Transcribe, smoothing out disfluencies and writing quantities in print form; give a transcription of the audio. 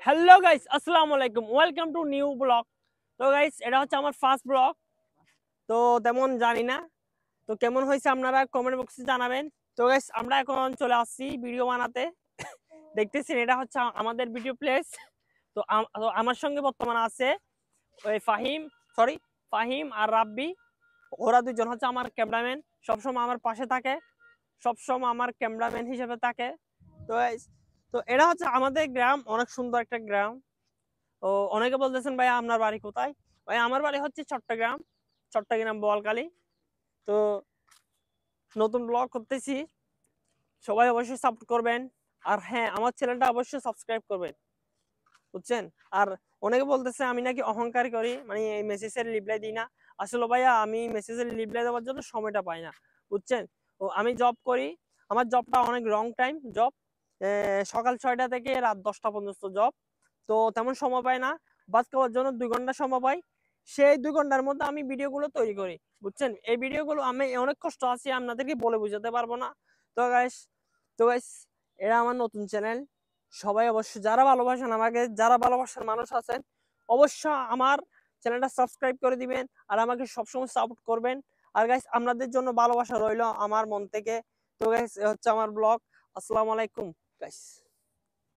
Hello guys, আসসালামু আলাইকুম, welcome to new blog. তো গাইস, এটা হচ্ছে আমার ফার্স্ট ব্লগ। তো তেমন জানি না, তো কেমন হয়েছে আপনারা কমেন্ট বক্সে জানাবেন। তো গাইস, আমরা এখন চলে আসছি ভিডিও বানাতে। দেখতেছেন, এটা হচ্ছে আমাদের ভিডিও প্লেস। তো আমার সঙ্গে বর্তমানে আছে ওই ফাহিম আর রাব্বি। ওরা দুজন হচ্ছে আমার ক্যামেরাম্যান, সবসময় আমার পাশে থাকে, সবসময় আমার ক্যামেরাম্যান হিসেবে থাকে। তো guys, তো এটা হচ্ছে আমাদের গ্রাম, অনেক সুন্দর একটা গ্রাম। ও অনেকে বলতেছেন ভাই আপনার বাড়ি কোথায়? ভাই আমার বাড়ি হচ্ছে চট্টগ্রাম, চট্টগ্রাম বোয়ালখালী। তো নতুন ব্লগ করতেছি, সবাই অবশ্যই সাপোর্ট করবেন। আর হ্যাঁ, আমার চ্যানেলটা অবশ্যই সাবস্ক্রাইব করবেন, বুঝছেন? আর অনেকে বলতেছে আমি নাকি অহংকার করি, মানে এই মেসেজের রিপ্লাই দিই না। আসলে ভাইয়া আমি মেসেজের রিপ্লাই দেওয়ার জন্য সময়টা পাই না, বুঝছেন? ও আমি জব করি, আমার জবটা অনেক লং টাইম জব, সকাল 6টা থেকে রাত 10টা পর্যন্ত জব। তো তেমন সময় পাই না, বাস খাওয়ার জন্য 2 ঘন্টা সময় পাই। সেই 2 ঘন্টার মধ্যে আমি ভিডিওগুলো তৈরি করি, বুঝছেন? এই ভিডিওগুলো আমি অনেক কষ্ট আছি, আপনাদেরকে বলে বোঝাতে পারবো না। তো গাইস তো গাইস, এটা আমার নতুন চ্যানেল। সবাই অবশ্যই যারা ভালোবাসেন আমাকে, যারা ভালোবাসার মানুষ আছেন, অবশ্যই আমার চ্যানেলটা সাবস্ক্রাইব করে দিবেন আর আমাকে সবসময় সাপোর্ট করবেন। আর গাইস, আপনাদের জন্য ভালোবাসা রইলো আমার মন থেকে। তো গাইস, হচ্ছে আমার ব্লগ। আসসালামু আলাইকুম গাইস।